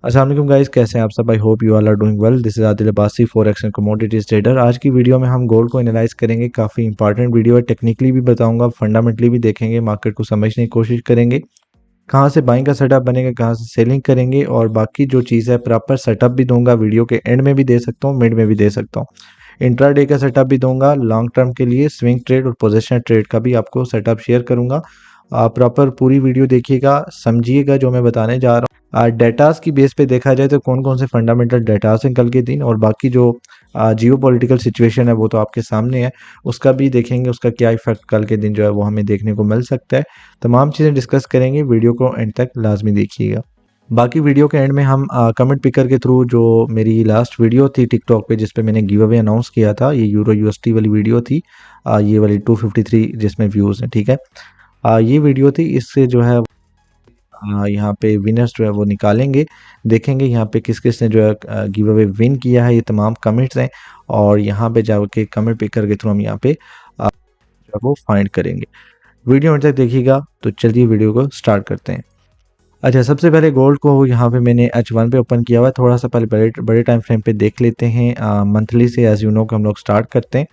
अस्सलाम वालेकुम गाइस, कैसे हैं आप सब। I hope you all are doing well. This is Adil Abbasi, forex and commodities trader. आज की वीडियो में हम गोल्ड को एनालाइज करेंगे। काफ़ी इंपॉर्टेंट वीडियो है, टेक्निकली भी बताऊंगा, फंडामेंटली भी देखेंगे, मार्केट को समझने की कोशिश करेंगे, कहाँ से बाइंग का सेटअप बनेगा, कहाँ से सेलिंग करेंगे, और बाकी जो चीज़ है प्रॉपर सेटअप भी दूंगा। वीडियो के एंड में भी दे सकता हूँ, मिड में भी दे सकता हूँ। इंट्राडे का सेटअप भी दूंगा, लॉन्ग टर्म के लिए स्विंग ट्रेड और पोजीशन ट्रेड का भी आपको सेटअप शेयर करूंगा। प्रॉपर पूरी वीडियो देखिएगा, समझिएगा जो मैं बताने जा रहा हूँ। डेटास की बेस पे देखा जाए तो कौन कौन से फंडामेंटल डेटास हैं कल के दिन, और बाकी जो जियो पॉलिटिकल सिचुएशन है वो तो आपके सामने है, उसका भी देखेंगे, उसका क्या इफेक्ट कल के दिन जो है वो हमें देखने को मिल सकता है। तमाम चीज़ें डिस्कस करेंगे, वीडियो को एंड तक लाजमी देखिएगा। बाकी वीडियो के एंड में हम कमेंट पिकर के थ्रू, जो मेरी लास्ट वीडियो थी टिकटॉक पे जिस पे मैंने गिव अवे अनाउंस किया था, ये यूरो यूएसटी वाली वीडियो थी, ये वाली 253 जिसमें व्यूज़ हैं, ठीक है। ये वीडियो थी, इससे जो है यहाँ पे विनर्स जो है वो निकालेंगे, देखेंगे यहाँ पे किस किस ने जो है गिव अवे विन किया है। ये तमाम कमेंट्स हैं, और यहाँ पे जाके कमेंट पिकर के थ्रू हम यहाँ पे जो है वो फाइंड करेंगे। वीडियो में तक देखिएगा, तो चलिए वीडियो को स्टार्ट करते हैं। अच्छा, सबसे पहले गोल्ड को यहाँ पे मैंने H1 पे ओपन किया हुआ है। थोड़ा सा पहले बड़े बड़े टाइम फ्रेम पे देख लेते हैं। मंथली से एज यू नो कि हम लोग स्टार्ट करते हैं,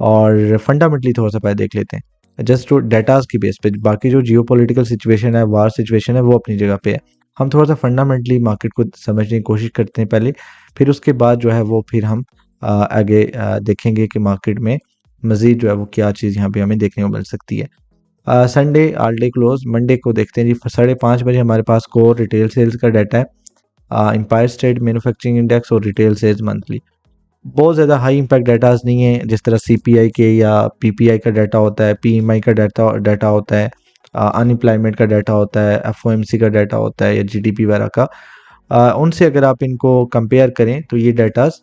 और फंडामेंटली थोड़ा सा पहले देख लेते हैं जस्ट जो डेटाज की बेस पे। बाकी जो जियो पॉलिटिकल सिचुएशन है, वार सिचुएशन है, वो अपनी जगह पे है। हम थोड़ा सा फंडामेंटली मार्केट को समझने की कोशिश करते हैं पहले, फिर उसके बाद जो है वो फिर हम आगे देखेंगे कि मार्केट में मज़ीद जो है वो क्या चीज़ यहाँ पे हमें देखने को मिल सकती है। Sunday all day close, Monday को देखते हैं जी। 5:30 बजे हमारे पास कोर रिटेल सेल्स का डाटा है, एम्पायर स्टेट मैन्युफैक्चरिंग इंडेक्स और रिटेल सेल्स मंथली। बहुत ज़्यादा हाई इम्पैक्ट डाटाज नहीं है, जिस तरह सीपीआई के या पीपीआई का डाटा होता है, पीएमआई का डाटा होता है, अनएम्प्लॉयमेंट का डाटा होता है, एफओएमसी का डाटा होता है, या जीडीपी वगैरह का। उनसे अगर आप इनको कंपेयर करें तो ये डाटाज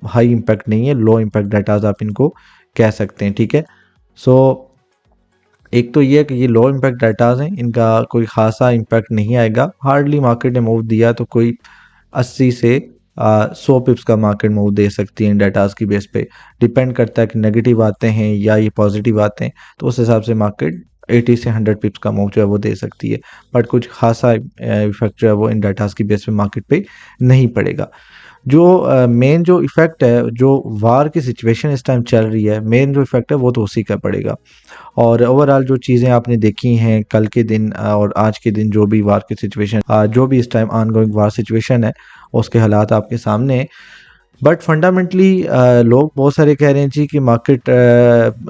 हाई इम्पैक्ट नहीं है, लो इम्पैक्ट डाटाज आप इनको कह सकते हैं, ठीक है। सो एक तो ये है कि ये लो इम्पैक्ट डाटाज हैं, इनका कोई खासा इम्पैक्ट नहीं आएगा। हार्डली मार्केट ने मूव दिया तो कोई 80 से 100 पिप्स का मार्केट मूव दे सकती है इन डाटाज की बेस पे। डिपेंड करता है कि नेगेटिव आते हैं या ये पॉजिटिव आते हैं, तो उस हिसाब से मार्केट 80 से 100 पिप्स का मूव जो है वो दे सकती है। बट कुछ खासा इफेक्ट जो है वो इन डाटाज की बेस पे मार्केट पे नहीं पड़ेगा। जो मेन जो इफेक्ट है, जो वार की सिचुएशन इस टाइम चल रही है, मेन जो इफेक्ट है वो तो उसी का पड़ेगा। और ओवरऑल जो चीज़ें आपने देखी हैं कल के दिन और आज के दिन, जो भी वार की सिचुएशन, जो भी इस टाइम ऑनगोइंग वार सिचुएशन है, उसके हालात आपके सामने हैं। बट फंडामेंटली लोग बहुत सारे कह रहे हैं जी कि मार्केट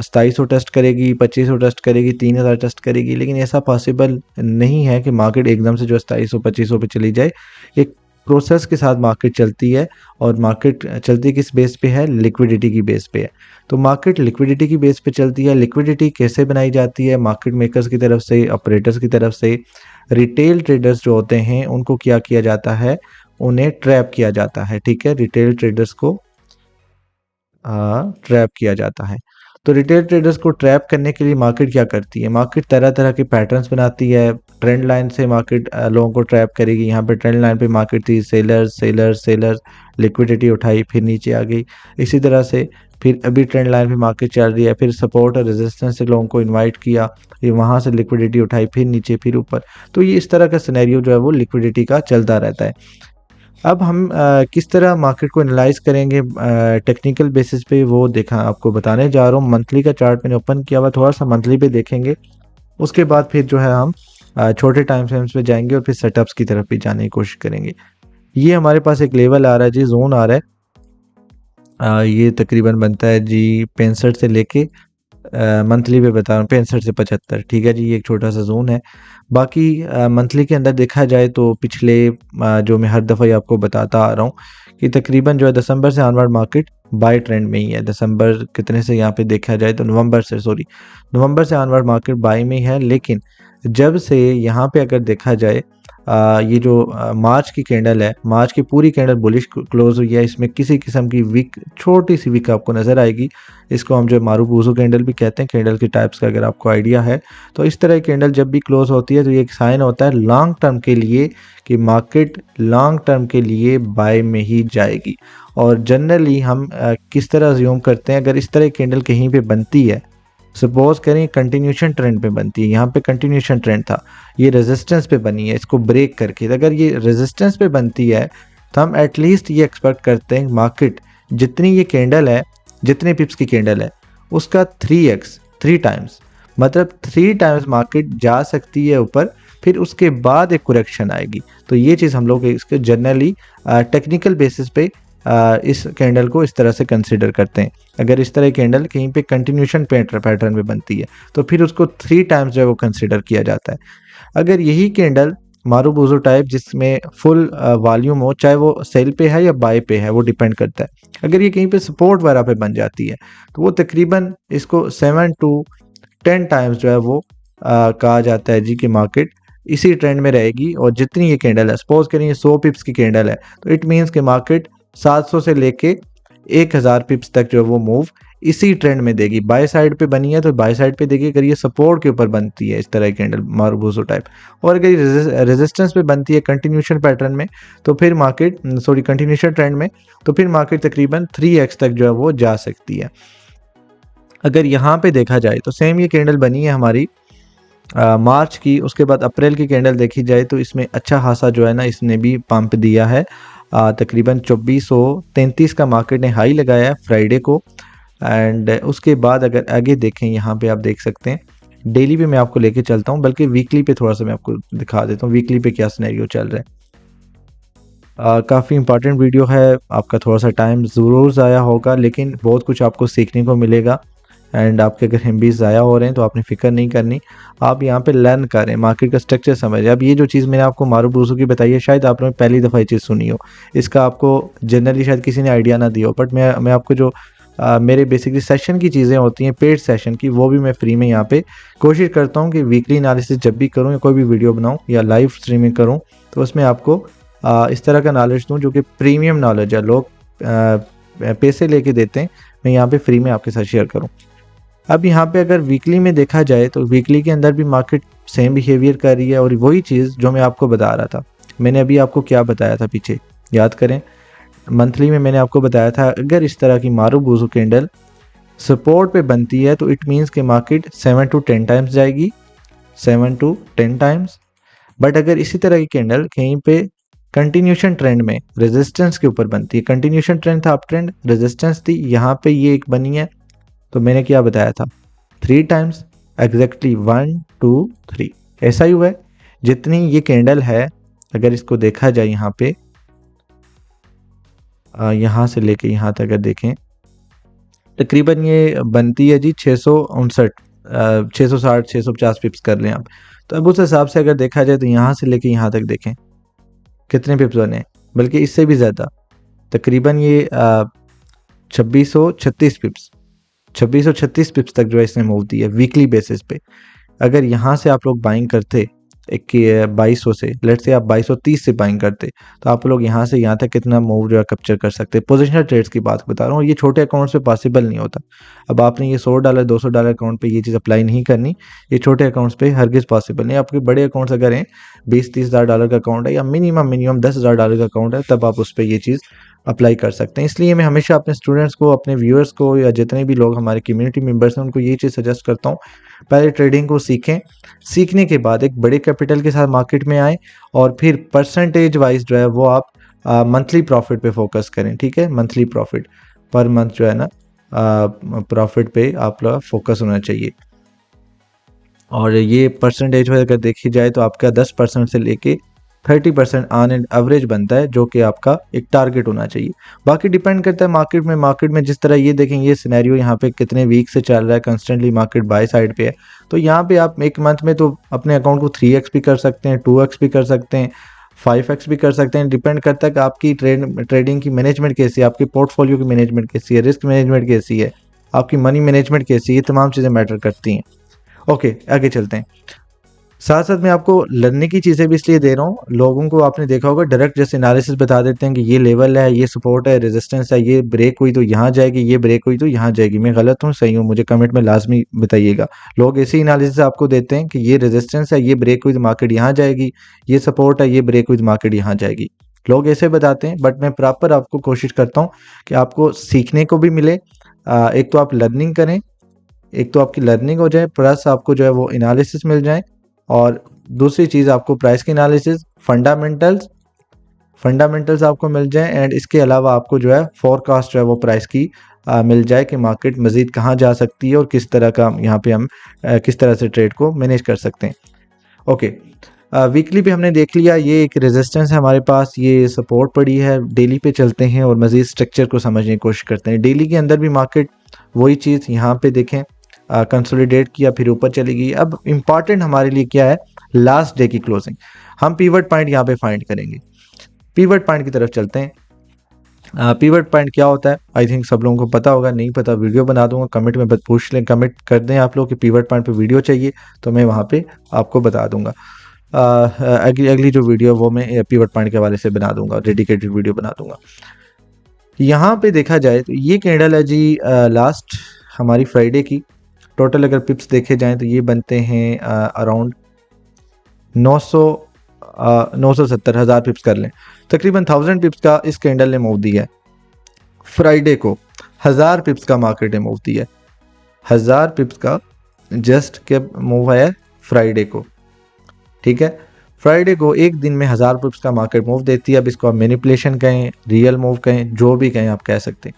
2700 टेस्ट करेगी, 2500 टेस्ट करेगी, 3000 टेस्ट करेगी, लेकिन ऐसा पॉसिबल नहीं है कि मार्केट एकदम से जो 2700 2500 पे चली जाए। एक प्रोसेस के साथ मार्केट चलती है, और मार्केट चलती किस बेस पे है, लिक्विडिटी की बेस पे है। तो मार्केट लिक्विडिटी की बेस पे चलती है। लिक्विडिटी कैसे बनाई जाती है, मार्केट मेकर्स की तरफ से, ऑपरेटर्स की तरफ से। रिटेल ट्रेडर्स जो होते हैं उनको क्या किया जाता है, उन्हें ट्रैप किया जाता है, ठीक है। रिटेल ट्रेडर्स को ट्रैप किया जाता है। तो रिटेल ट्रेडर्स को ट्रैप करने के लिए मार्केट क्या करती है, मार्केट तरह तरह के पैटर्न्स बनाती है। ट्रेंड लाइन से मार्केट लोगों को ट्रैप करेगी। यहाँ पे ट्रेंड लाइन पे मार्केट थी, सेलर्स सेलर्स सेलर्स, लिक्विडिटी उठाई, फिर नीचे आ गई। इसी तरह से फिर अभी ट्रेंड लाइन पे मार्केट चल रही है, फिर सपोर्ट और रेजिस्टेंस से लोगों को इन्वाइट किया, ये वहाँ से लिक्विडिटी उठाई, फिर नीचे, फिर ऊपर। तो ये इस तरह का सिनेरियो जो है वो लिक्विडिटी का चलता रहता है। अब हम किस तरह मार्केट को एनालाइज करेंगे टेक्निकल बेसिस पे, वो देखा आपको बताने जा रहा हूँ। मंथली का चार्ट मैंने ओपन किया हुआ, थोड़ा सा मंथली पे देखेंगे, उसके बाद फिर जो है हम छोटे टाइम फ्रेम्स पे जाएंगे, और फिर सेटअप्स की तरफ भी जाने की कोशिश करेंगे। ये हमारे पास एक लेवल आ रहा है जी, जोन आ रहा है। ये तकरीबन बनता है जी 65 से लेके, मंथली पे बता रहा हूँ 65 से 75, ठीक है जी। ये एक छोटा सा जोन है। बाकी मंथली के अंदर देखा जाए तो पिछले जो मैं हर दफ़ा ही आपको बताता आ रहा हूँ कि तकरीबन जो है दिसंबर से ऑनवर्ड मार्केट बाय ट्रेंड में ही है। दिसंबर कितने से यहाँ पे देखा जाए तो नवंबर से ऑनवर्ड मार्केट बाय में ही है। लेकिन जब से यहाँ पे अगर देखा जाए, ये जो मार्च की कैंडल है, मार्च की पूरी कैंडल बुलिश क्लोज हुई है। इसमें किसी किस्म की विक, छोटी सी विक आपको नज़र आएगी। इसको हम जो मारूबूजो कैंडल भी कहते हैं, कैंडल के टाइप्स का अगर आपको आइडिया है तो। इस तरह की कैंडल जब भी क्लोज होती है तो ये एक साइन होता है लॉन्ग टर्म के लिए कि मार्केट लॉन्ग टर्म के लिए बाय में ही जाएगी। और जनरली हम किस तरह अज्यूम करते हैं, अगर इस तरह की कैंडल कहीं पे बनती है सपोज करें कंटिन्यूशन ट्रेंड पे बनती है, यहाँ पे कंटिन्यूशन ट्रेंड था, ये रेजिस्टेंस पे बनी है, इसको ब्रेक करके अगर ये रेजिस्टेंस पे बनती है तो हम एटलीस्ट ये एक्सपेक्ट करते हैं मार्केट जितनी ये कैंडल है, जितने पिप्स की कैंडल है उसका 3x 3 टाइम्स, मतलब 3 टाइम्स मार्केट जा सकती है ऊपर, फिर उसके बाद एक करेक्शन आएगी। तो ये चीज़ हम लोग इसके जनरली टेक्निकल बेसिस पे इस कैंडल को इस तरह से कंसिडर करते हैं। अगर इस तरह की कैंडल कहीं पे कंटिन्यूशन पैटर्न में बनती है तो फिर उसको 3 टाइम्स जो है वो कंसिडर किया जाता है। अगर यही कैंडल मारूबोजो टाइप जिसमें फुल वॉल्यूम हो, चाहे वो सेल पे है या बाय पे है वो डिपेंड करता है, अगर ये कहीं पे सपोर्ट वगैरह पे बन जाती है तो वो तकरीबन इसको 7 to 10 टाइम्स जो है वो कहा जाता है जी कि मार्केट इसी ट्रेंड में रहेगी। और जितनी ये कैंडल है, सपोज करें ये 100 पिप्स की कैंडल है तो इट मीन्स कि मार्केट 700 से लेके 1000 पिप्स तक जो है वो मूव इसी ट्रेंड में देगी। बाय साइड पे बनी है तो बाय साइड पे देगी, अगर ये सपोर्ट के ऊपर बनती है इस तरह की कैंडल मारूबोजो टाइप, और अगर ये रेजिस्टेंस पे बनती है कंटिन्यूशन पैटर्न में तो फिर मार्केट कंटिन्यूशन ट्रेंड में तो फिर मार्केट तकरीबन 3x तक जो है वो जा सकती है। अगर यहाँ पे देखा जाए तो सेम ये कैंडल बनी है हमारी मार्च की, उसके बाद अप्रैल की कैंडल देखी जाए तो इसमें अच्छा खासा जो है ना इसने भी पंप दिया है। तकरीबन 2433 का मार्केट ने हाई लगाया है फ्राइडे को। एंड उसके बाद अगर आगे देखें यहाँ पे आप देख सकते हैं, डेली पे मैं आपको लेके चलता हूँ, बल्कि वीकली पे थोड़ा सा मैं आपको दिखा देता हूँ वीकली पे क्या सिनेरियो चल रहा है। काफ़ी इंपॉर्टेंट वीडियो है, आपका थोड़ा सा टाइम ज़रूर ज़ाया होगा लेकिन बहुत कुछ आपको सीखने को मिलेगा। एंड आपके अगर एमबीज ज़ाया हो रहे हैं तो आपने फ़िक्र नहीं करनी, आप यहाँ पे लर्न करें, मार्केट का स्ट्रक्चर समझें। अब ये जो चीज़ मैंने आपको मारूबोजो की बताई है शायद आपने पहली दफ़ा ये चीज़ सुनी हो, इसका आपको जनरली शायद किसी ने आइडिया ना दिया हो, बट मैं आपको जो मेरे बेसिकली सेशन की चीज़ें होती हैं पेड सेशन की, वो भी मैं फ्री में यहाँ पे कोशिश करता हूँ कि वीकली एनालिसिस जब भी करूँ या कोई भी वीडियो बनाऊँ या लाइव स्ट्रीमिंग करूँ तो उसमें आपको इस तरह का नॉलेज दूँ जो कि प्रीमियम नॉलेज है, लोग पैसे लेके देते हैं, मैं यहाँ पे फ्री में आपके साथ शेयर करूँ। अब यहाँ पे अगर वीकली में देखा जाए तो वीकली के अंदर भी मार्केट सेम बिहेवियर कर रही है, और वही चीज़ जो मैं आपको बता रहा था, मैंने अभी आपको क्या बताया था पीछे याद करें, मंथली में मैंने आपको बताया था अगर इस तरह की मारूबोजो कैंडल सपोर्ट पे बनती है तो इट मीन्स के मार्केट 7 to 10 टाइम्स जाएगी, 7 to 10 टाइम्स। बट अगर इसी तरह की कैंडल कहीं पे कंटिन्यूशन ट्रेंड में रेजिस्टेंस के ऊपर बनती है, कंटिन्यूशन ट्रेंड था अप ट्रेंड, रेजिस्टेंस थी, यहाँ पे ये एक बनी है तो मैंने क्या बताया था 3 टाइम्स, एग्जैक्टली 1 2 3 ऐसा ही हुआ है। जितनी ये कैंडल है अगर इसको देखा जाए यहाँ पे यहाँ से लेके यहाँ तक अगर देखें तकरीबन ये बनती है जी 659 660 650 पिप्स कर लें आप। तो अब उस हिसाब से अगर देखा जाए तो यहाँ से लेके यहाँ तक देखें कितने पिप्स बने, बल्कि इससे भी ज़्यादा, तकरीबन ये 2636 पिप्स, 2636 पिप्स तक जो है इसने मूव दी है वीकली बेसिस पे। अगर यहाँ से आप लोग बाइंग करते 2200 से, लेट से आप 2230 से बाइंग करते तो आप लोग यहाँ से यहाँ तक कितना मूव जो है कैप्चर कर सकते। पोजिशनल ट्रेड्स की बात बता रहा हूँ, ये छोटे अकाउंट्स पे पॉसिबल नहीं होता। अब आपने ये $100 $200 अकाउंट पे ये चीज़ अप्लाई नहीं करनी, ये छोटे अकाउंट्स पे हरगिज़ पॉसिबल नहीं। आपके बड़े अकाउंट्स अगर हैं $20-30 हज़ार का अकाउंट है या मिनिमम $10,000 का अकाउंट है तब आप उस पर ये चीज़ अप्लाई कर सकते हैं। इसलिए मैं हमेशा अपने स्टूडेंट्स को, अपने व्यूअर्स को या जितने भी लोग हमारे कम्युनिटी मेंबर्स हैं उनको ये चीज़ सजेस्ट करता हूँ, पहले ट्रेडिंग को सीखें, सीखने के बाद एक बड़े कैपिटल के साथ मार्केट में आएँ और फिर परसेंटेज वाइज जो है वो आप मंथली प्रॉफिट पे फोकस करें। ठीक है, मंथली प्रॉफिट पर मंथ जो है ना प्रॉफिट पे आप लोग फोकस होना चाहिए। और ये परसेंटेज वाइज अगर देखी जाए तो आपका 10% से लेके 30% ऑन एंड एवरेज बनता है, जो कि आपका एक टारगेट होना चाहिए। बाकी डिपेंड करता है मार्केट में जिस तरह ये देखेंगे ये सिनेरियो यहाँ पे कितने वीक से चल रहा है, कंस्टेंटली मार्केट बाय साइड पे है, तो यहाँ पे आप एक मंथ में तो अपने अकाउंट को 3x भी कर सकते हैं, 2x भी कर सकते हैं, 5x भी कर सकते हैं। डिपेंड करता है कि आपकी ट्रेडिंग की मैनेजमेंट कैसी है, आपकी पोर्टफोलियो की मैनेजमेंट कैसी है, रिस्क मैनेजमेंट कैसी है, आपकी मनी मैनेजमेंट कैसी है, ये तमाम चीज़ें मैटर करती हैं। ओके, आगे चलते हैं। साथ साथ मैं आपको लर्निंग की चीज़ें भी इसलिए दे रहा हूँ, लोगों को आपने देखा होगा डायरेक्ट जैसे एनालिसिस बता देते हैं कि ये लेवल है, ये सपोर्ट है, रेजिस्टेंस है, ये ब्रेक हुई तो यहाँ जाएगी, ये ब्रेक हुई तो यहाँ जाएगी। मैं गलत हूँ सही हूँ, मुझे कमेंट में लाजमी बताइएगा। लोग ऐसे ही एनालिसिस आपको देते हैं कि ये रेजिस्टेंस है, ये ब्रेक हुई तो मार्केट यहाँ जाएगी, ये सपोर्ट है, ये ब्रेक हुई तो मार्केट यहाँ जाएगी। लोग ऐसे बताते हैं, बट मैं प्रॉपर आपको कोशिश करता हूँ कि आपको सीखने को भी मिले। एक तो आप लर्निंग करें, एक तो आपकी लर्निंग हो जाए, प्लस आपको जो है वो एनालिसिस मिल जाए, और दूसरी चीज़ आपको प्राइस की एनालिसिस, फंडामेंटल्स आपको मिल जाए, एंड इसके अलावा आपको जो है फोरकास्ट जो है वो प्राइस की मिल जाए कि मार्केट मज़ीद कहाँ जा सकती है और किस तरह का यहाँ पे हम किस तरह से ट्रेड को मैनेज कर सकते हैं। ओके, वीकली पे हमने देख लिया, ये एक रेजिस्टेंस है हमारे पास, ये सपोर्ट पड़ी है। डेली पे चलते हैं और मज़ीद स्ट्रक्चर को समझने की कोशिश करते हैं। डेली के अंदर भी मार्केट वही चीज़ यहाँ पे देखें, कंसोलिडेट किया, फिर ऊपर चली गई। अब इम्पॉर्टेंट हमारे लिए क्या है, लास्ट डे की क्लोजिंग। हम पीवट पॉइंट यहाँ पे फाइंड करेंगे। पीवट पॉइंट की तरफ चलते हैं। पीवट पॉइंट क्या होता है, आई थिंक सब लोगों को पता होगा, नहीं पता वीडियो बना दूंगा, कमेंट में पूछ लें, कमेंट कर दें आप लोग कि पीवट पॉइंट पे वीडियो चाहिए, तो मैं वहाँ पे आपको बता दूंगा। अगली जो वीडियो वो मैं पीवट पॉइंट के हवाले से बना दूंगा, डेडिकेटेड वीडियो बना दूंगा। यहाँ पे देखा जाए तो ये कैंडल है जी लास्ट हमारी फ्राइडे की। टोटल अगर पिप्स देखे जाएं तो ये बनते हैं अराउंड 970 हज़ार पिप्स कर लें, तकरीबन 1000 पिप्स का इस कैंडल ने मूव दिया है फ्राइडे को। 1000 पिप्स का मार्केट ने मूव दिया है, 1000 पिप्स का जस्ट के मूव है फ्राइडे को, ठीक है। फ्राइडे को एक दिन में 1000 पिप्स का मार्केट मूव देती है। अब इसको आप मैनिपुलेशन कहें, रियल मूव कहें, जो भी कहें आप कह सकते हैं।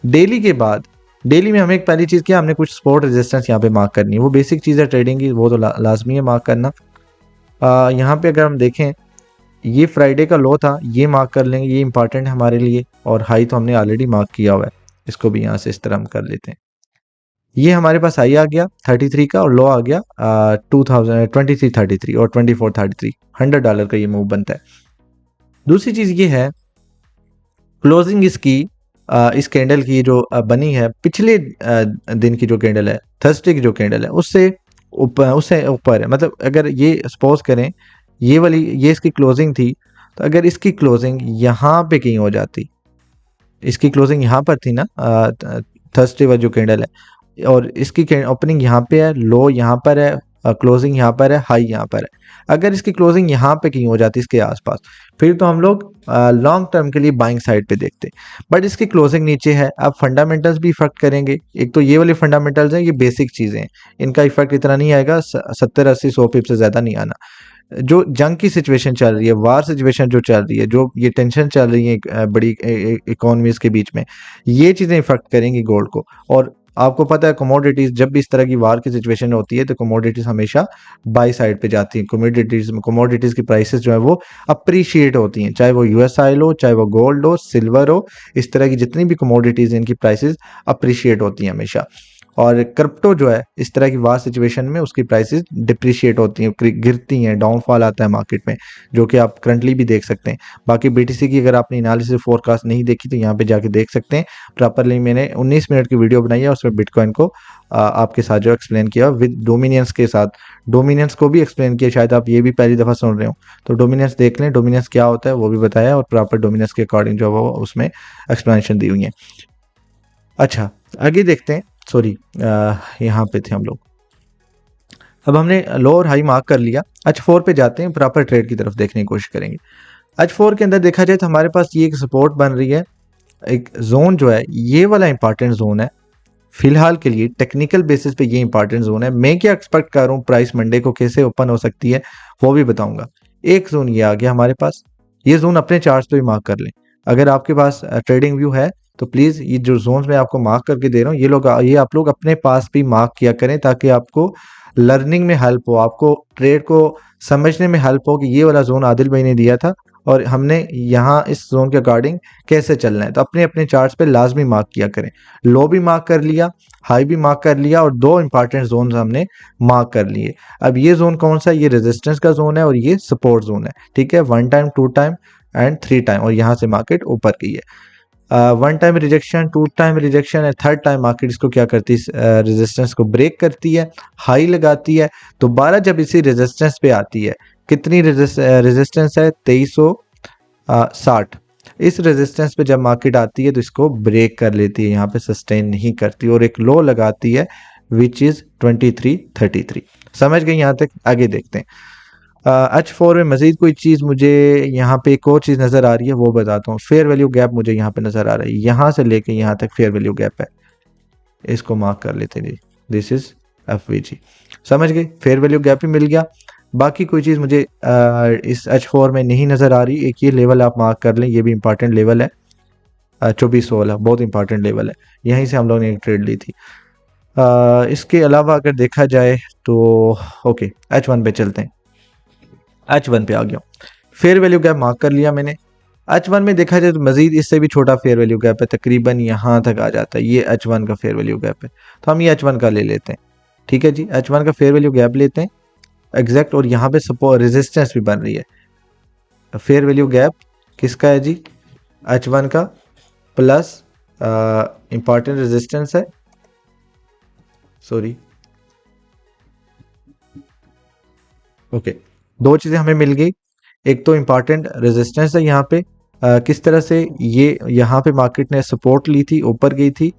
डेली के बाद, डेली में हमें एक पहली चीज़ क्या, हमने कुछ सपोर्ट रेजिस्टेंस यहाँ पे मार्क करनी है। वो बेसिक चीज़ है ट्रेडिंग की, वो तो लाजमी है मार्क करना। यहाँ पे अगर हम देखें, ये फ्राइडे का लो था, ये मार्क कर लेंगे, ये इंपॉर्टेंट है हमारे लिए। और हाई तो हमने ऑलरेडी मार्क किया हुआ है, इसको भी यहाँ से इस तरह हम कर लेते हैं। ये हमारे पास हाई आ गया 33 का, और लो आ गया 2333 और 2433, $100 का ये मूव बनता है। दूसरी चीज़ ये है, क्लोजिंग इसकी इस कैंडल की जो बनी है पिछले दिन की जो कैंडल है, थर्सडे की जो कैंडल है, उससे ऊपर है। मतलब अगर ये सपोज करें ये वाली, ये इसकी क्लोजिंग थी, तो अगर इसकी क्लोजिंग यहाँ पे कहीं हो जाती, इसकी क्लोजिंग यहाँ पर थी ना थर्सडे वाली जो कैंडल है, और इसकी ओपनिंग यहाँ पे है, लो यहाँ पर है, क्लोजिंग यहाँ पर है, हाई यहाँ पर है। अगर इसकी क्लोजिंग यहाँ पे कहीं हो जाती इसके आसपास, फिर तो हम लोग लॉन्ग टर्म के लिए बाइंग साइड पे देखते। बट इसकी क्लोजिंग नीचे है। अब फंडामेंटल्स भी इफेक्ट करेंगे। एक तो ये वाले फंडामेंटल्स हैं, ये बेसिक चीज़ें हैं, इनका इफेक्ट इतना नहीं आएगा, 70-80-100 पिप से ज़्यादा नहीं आना। जो जंग की सिचुएशन चल रही है, वार सिचुएशन जो चल रही है, जो ये टेंशन चल रही है बड़ी इकोनॉमीज के बीच में, ये चीज़ें इफेक्ट करेंगी गोल्ड को। और आपको पता है कमोडिटीज़, जब भी इस तरह की वार की सिचुएशन होती है तो कमोडिटीज़ हमेशा बाई साइड पे जाती हैं। कमोडिटीज़ की प्राइसेस जो है वो अप्रिशिएट होती हैं, चाहे वो यूएस ऑयल हो, चाहे वो गोल्ड हो, सिल्वर हो, इस तरह की जितनी भी कमोडिटीज़ इनकी प्राइसेस अप्रिशिएट होती हैं हमेशा। और क्रिप्टो जो है इस तरह की वार सिचुएशन में उसकी प्राइसेस डिप्रिशिएट होती हैं, गिरती हैं, डाउनफॉल आता है मार्केट में, जो कि आप करंटली भी देख सकते हैं। बाकी बीटीसी की अगर आपने एनालिसिस फोरकास्ट नहीं देखी तो यहाँ पे जाके देख सकते हैं प्रॉपरली। मैंने 19 मिनट की वीडियो बनाई है, उसमें बिटकॉइन को आपके साथ जो एक्सप्लेन किया विद डोमिनियंस के साथ, डोमिनियंस को भी एक्सप्लेन किया। शायद आप ये भी पहली दफ़ा सुन रहे हो, तो डोमिनियंस देख लें, डोमिनियंस क्या होता है वो भी बताया, और प्रॉपर डोमिनियंस के अकॉर्डिंग जो वो उसमें एक्सप्लेनेशन दी हुई है। अच्छा, आगे देखते हैं। सॉरी, यहाँ पे थे हम लोग। अब हमने लो और हाई मार्क कर लिया। H4 पे जाते हैं, प्रॉपर ट्रेड की तरफ देखने की कोशिश करेंगे। H4 के अंदर देखा जाए तो हमारे पास ये एक सपोर्ट बन रही है, एक जोन जो है ये वाला इंपॉर्टेंट जोन है फिलहाल के लिए। टेक्निकल बेसिस पे ये इंपॉर्टेंट जोन है। मैं क्या एक्सपेक्ट कर रहा हूँ प्राइस मंडे को कैसे ओपन हो सकती है वो भी बताऊंगा। एक जोन ये आ गया हमारे पास, ये जोन अपने चार्ट पे भी मार्क कर लें। अगर आपके पास ट्रेडिंग व्यू है तो प्लीज़ ये जो जोन मैं आपको मार्क करके दे रहा हूँ, ये आप लोग अपने पास भी मार्क किया करें, ताकि आपको लर्निंग में हेल्प हो, आपको ट्रेड को समझने में हेल्प हो कि ये वाला जोन आदिल भाई ने दिया था और हमने यहाँ इस जोन के अकॉर्डिंग कैसे चलना है। तो अपने अपने चार्ट्स पे लाजमी मार्क किया करें। लो भी मार्क कर लिया, हाई भी मार्क कर लिया, और दो इंपॉर्टेंट जोन हमने मार्क कर लिए। अब ये जोन कौन सा है, ये रेजिस्टेंस का जोन है और ये सपोर्ट जोन है, ठीक है। 1 टाइम, 2 टाइम एंड 3 टाइम, और यहाँ से मार्केट ऊपर की है। 1 टाइम रिजेक्शन, 2 टाइम रिजेक्शन है, 3rd टाइम मार्केट इसको क्या करती है, रेजिस्टेंस को ब्रेक करती है, हाई लगाती है। दोबारा जब इसी रेजिस्टेंस पे आती है, कितनी रेजिस्टेंस है, 2360। इस रेजिस्टेंस पे जब मार्केट आती है तो इसको ब्रेक कर लेती है, यहाँ पे सस्टेन नहीं करती, और एक लो लगाती है विच इज 2333। समझ गए यहाँ तक? आगे देखते हैं। H4 में मजीद कोई चीज़ मुझे यहाँ पे एक और चीज़ नज़र आ रही है, वो बताता हूँ। फेयर वैल्यू गैप मुझे यहाँ पे नज़र आ रहा है, यहाँ से लेके यहाँ तक फेयर वैल्यू गैप है, इसको मार्क कर लेते हैं जी। This is FVG। समझ गए, फेयर वैल्यू गैप भी मिल गया। बाकी कोई चीज़ मुझे इस H4 में नहीं नज़र आ रही। एक ये लेवल आप मार्क कर लें, ये भी इंपॉर्टेंट लेवल है, 2416 बहुत इंपॉर्टेंट लेवल है, यहीं से हम लोगों ने एक ट्रेड ली थी। इसके अलावा अगर देखा जाए तो ओके H1 पे चलते हैं। H1 पे आ गया, फेयर वैल्यू गैप मार्क कर लिया मैंने। H1 में देखा जाए तो मजीद इससे भी छोटा फेयर वैल्यू गैप है, तकरीबन यहाँ तक आ जाता है, ये H1 का फेयर वैल्यू गैप है। तो हम ये H1 का ले लेते हैं, ठीक है जी, H1 का फेयर वैल्यू गैप लेते हैं एग्जैक्ट, और यहाँ पे सपोर्ट रेजिस्टेंस भी बन रही है। फेयर वैल्यू गैप किसका है जी, H1 का प्लस इंपॉर्टेंट रेजिस्टेंस है, सॉरी ओके, दो चीज़ें हमें मिल गई। एक तो इम्पॉर्टेंट रेजिस्टेंस है यहाँ पे, किस तरह से ये यहाँ पे मार्केट ने सपोर्ट ली थी, ऊपर गई थी,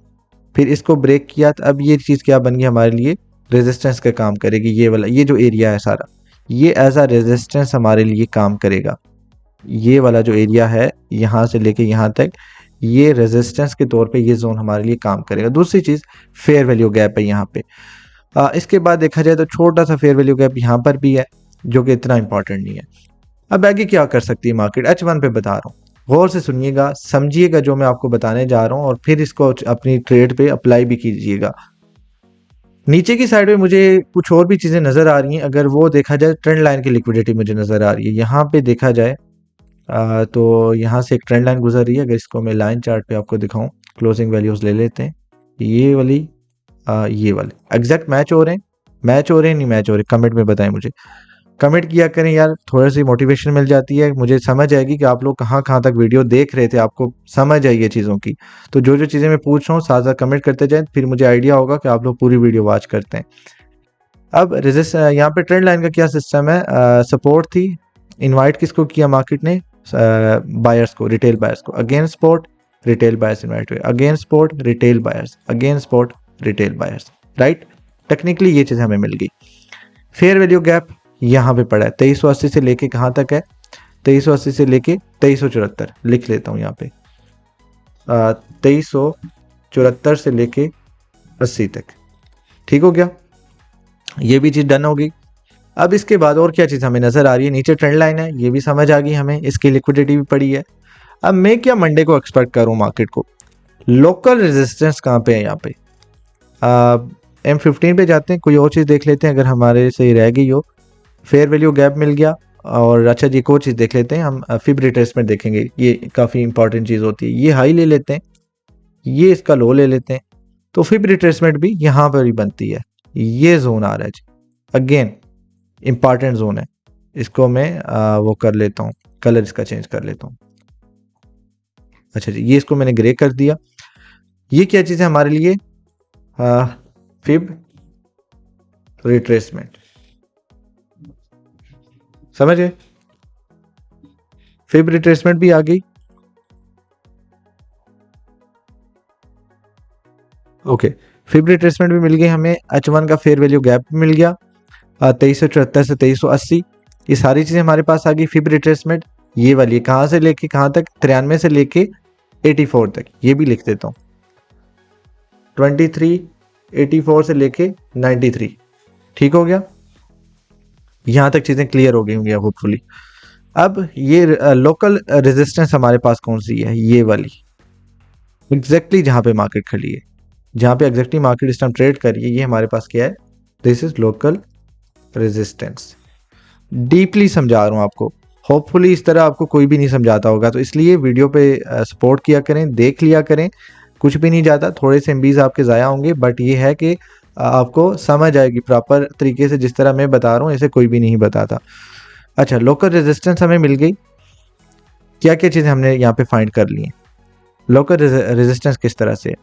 फिर इसको ब्रेक किया, तो अब ये चीज़ क्या बन गई हमारे लिए, रेजिस्टेंस का काम करेगी। ये वाला, ये जो एरिया है सारा, ये एज अ रेजिस्टेंस हमारे लिए काम करेगा। ये वाला जो एरिया है यहाँ से लेके यहाँ तक, ये रेजिस्टेंस के तौर पे ये जोन हमारे लिए काम करेगा। दूसरी चीज़ फेयर वैल्यू गैप है यहाँ पे। इसके बाद देखा जाए तो छोटा सा फेयर वैल्यू गैप यहाँ पर भी है, जो कि इतना इंपॉर्टेंट नहीं है। अब आगे क्या कर सकती है मार्केट, H1 पे बता रहा हूँ, गौर से सुनिएगा, समझिएगा जो मैं आपको बताने जा रहा हूँ, और फिर इसको अपनी ट्रेड पे अप्लाई भी कीजिएगा। नीचे की साइड में मुझे कुछ और भी चीज़ें नज़र आ रही हैं। अगर वो देखा जाए, ट्रेंड लाइन की लिक्विडिटी मुझे नज़र आ रही है यहाँ पे, देखा जाए तो यहाँ से एक ट्रेंड लाइन गुजर रही है। अगर इसको मैं लाइन चार्ट पे आपको दिखाऊं, क्लोजिंग वैल्यूज ले लेते हैं, ये वाली ये वाले एग्जैक्ट मैच हो रहे हैं, मैच हो रहे हैं नहीं मैच हो रहे, कमेंट में बताएं मुझे, कमेंट किया करें यार, थोड़ी सी मोटिवेशन मिल जाती है, मुझे समझ आएगी कि आप लोग कहाँ कहाँ तक वीडियो देख रहे थे, आपको समझ आई है चीज़ों की। तो जो जो चीज़ें मैं पूछ रहा हूँ साथ साथ कमेंट करते जाएं, फिर मुझे आइडिया होगा कि आप लोग पूरी वीडियो वॉच करते हैं। अब रेजिस्ट यहाँ पे ट्रेंड लाइन का क्या सिस्टम है, सपोर्ट थी, इनवाइट किसको किया मार्केट ने, बायर्स को, रिटेल बायर्स को, again support, retail buyers invite हुए, again support, retail buyers, again support, retail buyers, right. Technically ये चीज़ हमें मिल गई। फेयर वैल्यू गैप यहाँ पे पड़ा है, 2380 से लेके कहाँ तक है, 2380 से लेके 2374, लिख लेता हूँ यहाँ पे, 2374 से लेके 80 तक, ठीक हो गया, ये भी चीज़ डन होगी। अब इसके बाद और क्या चीज़ हमें नज़र आ रही है, नीचे ट्रेंड लाइन है, ये भी समझ आ गई हमें, इसकी लिक्विडिटी भी पड़ी है। अब मैं क्या मंडे को एक्सपेक्ट करूँ मार्केट को, लोकल रेजिस्टेंस कहाँ पे है, यहाँ पे M15 पे जाते हैं, कोई और चीज़ देख लेते हैं अगर हमारे से रह गई हो। फेयर वैल्यू गैप मिल गया, और अच्छा जी एक और चीज़ देख लेते हैं हम, फिब रिट्रेसमेंट देखेंगे, ये काफ़ी इंपॉर्टेंट चीज़ होती है। ये हाई ले लेते हैं, ये इसका लो ले लेते हैं, तो फिब रिट्रेसमेंट भी यहाँ पर ही बनती है। ये जोन आ रहा है जी, अगेन इंपॉर्टेंट जोन है, इसको मैं वो कर लेता हूँ, कलर इसका चेंज कर लेता हूँ। अच्छा जी, ये इसको मैंने ग्रे कर दिया। ये क्या चीज़ है हमारे लिए, फिब रिट्रेसमेंट, समझ गए, फिब रिट्रेसमेंट भी आ गई। ओके, फिब रिट्रेसमेंट भी मिल गई हमें, H1 का फेयर वैल्यू गैप भी मिल गया, 2374 से 2380, ये सारी चीज़ें हमारे पास आ गई। फिब रिट्रेसमेंट ये वाली कहाँ से लेके कहाँ तक, 93 से लेके 84 तक, ये भी लिख देता हूँ, 23 84 से लेके 93, ठीक हो गया, यहाँ तक चीज़ें क्लियर हो गई होंगी होपफुली। अब ये लोकल रेजिस्टेंस हमारे पास कौन सी है, ये वाली एग्जैक्टली जहाँ पे मार्केट खड़ी है, जहाँ पे एग्जैक्टली मार्केट इस टाइम ट्रेड कर रही है, ये हमारे पास क्या है, this is local resistance. Deeply समझा रहा हूँ आपको, होपफुली इस तरह आपको कोई भी नहीं समझाता होगा, तो इसलिए वीडियो पे सपोर्ट किया करें, देख लिया करें, कुछ भी नहीं जाता, थोड़े से एमबीज आपके ज़ाया होंगे, बट ये है कि आपको समझ आएगी प्रॉपर तरीके से, जिस तरह मैं बता रहा हूँ ऐसे कोई भी नहीं बताता। अच्छा, लोकल रेजिस्टेंस हमें मिल गई, क्या क्या चीज़ें हमने यहाँ पे फाइंड कर ली हैं। लोकल रेजिस्टेंस किस तरह से है,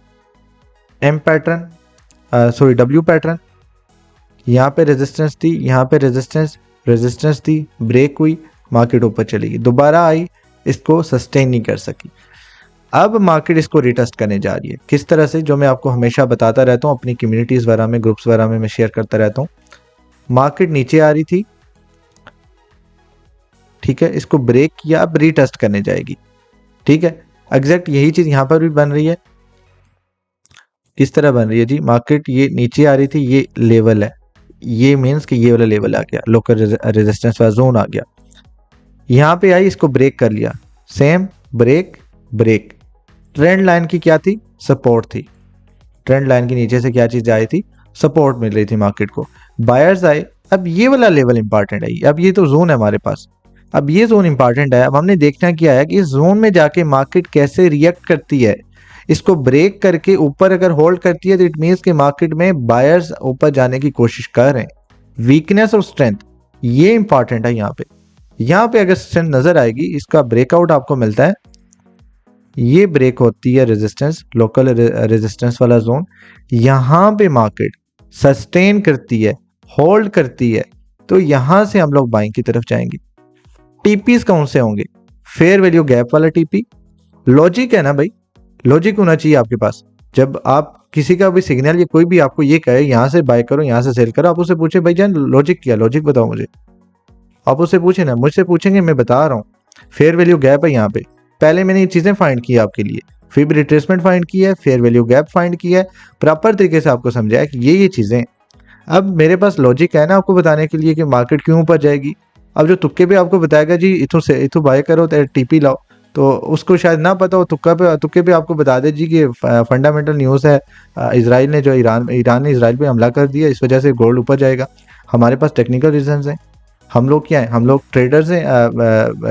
M pattern, sorry W pattern, यहाँ पे रेजिस्टेंस थी, यहाँ पे रेजिस्टेंस थी, ब्रेक हुई, मार्केट ऊपर चली गई, दोबारा आई, इसको सस्टेन नहीं कर सकी। अब मार्केट इसको रिटेस्ट करने जा रही है, किस तरह से, जो मैं आपको हमेशा बताता रहता हूँ अपनी कम्युनिटीज़ वगैरह में, ग्रुप्स वगैरह में मैं शेयर करता रहता हूँ। मार्केट नीचे आ रही थी, ठीक है, इसको ब्रेक किया, अब रिटेस्ट करने जाएगी, ठीक है, एग्जैक्ट यही चीज़ यहाँ पर भी बन रही है। किस तरह बन रही है जी, मार्केट ये नीचे आ रही थी, ये लेवल है, ये मीन्स कि ये वाला लेवल आ गया, लोकल रेजिस्टेंस वाला जोन आ गया, यहाँ पे आई, इसको ब्रेक कर लिया, same break break. Trend line की क्या थी, सपोर्ट थी, ट्रेंड लाइन के नीचे से क्या चीज आई थी, सपोर्ट मिल रही थी मार्केट को, बायर्स आए। अब ये वाला लेवल इंपॉर्टेंट है, अब ये तो जोन है हमारे पास, अब ये जोन इंपॉर्टेंट है। अब हमने देखना क्या है कि इस जोन में जाके मार्केट कैसे रिएक्ट करती है, इसको ब्रेक करके ऊपर अगर होल्ड करती है तो इट मीन्स कि मार्केट में बायर्स ऊपर जाने की कोशिश कर रहे हैं। वीकनेस और स्ट्रेंथ ये इंपॉर्टेंट है यहाँ पे, यहाँ पे अगर स्ट्रेंथ नजर आएगी, इसका ब्रेकआउट आपको मिलता है, ये ब्रेक होती है रेजिस्टेंस, लोकल रेजिस्टेंस वाला जोन, यहाँ पे मार्केट सस्टेन करती है, होल्ड करती है, तो यहां से हम लोग बाइंग की तरफ जाएंगे। टीपीस कौन से होंगे, फेयर वैल्यू गैप वाला टीपी, लॉजिक है ना भाई, लॉजिक होना चाहिए आपके पास। जब आप किसी का भी सिग्नल या कोई भी आपको ये कहे यहां से बाय करो यहां से सेल करो, आप उससे पूछे भाई जान लॉजिक क्या, लॉजिक बताओ मुझे, आप उससे पूछे ना, मुझसे पूछेंगे, मैं बता रहा हूँ फेयर वैल्यू गैप है यहाँ पे, पहले मैंने ये चीजें फाइंड की आपके लिए, फिर रिट्रेसमेंट फाइंड किया है, फेयर वैल्यू गैप फाइंड किया है, प्रॉपर तरीके से आपको समझाया कि ये चीजें। अब मेरे पास लॉजिक है ना आपको बताने के लिए कि मार्केट क्यों ऊपर जाएगी। अब जो तुक्के पे आपको बताएगा जी इथों से इथों बाय करो तो टीपी लाओ, तो उसको शायद ना पता हो, तुक्के पे आपको बता दे जी कि फंडामेंटल न्यूज़ है, इसराइल ने जो ईरान ने इसराइल पे हमला कर दिया, इस वजह से गोल्ड ऊपर जाएगा। हमारे पास टेक्निकल रीजंस हैं, हम लोग क्या है, हम लोग ट्रेडर्स हैं,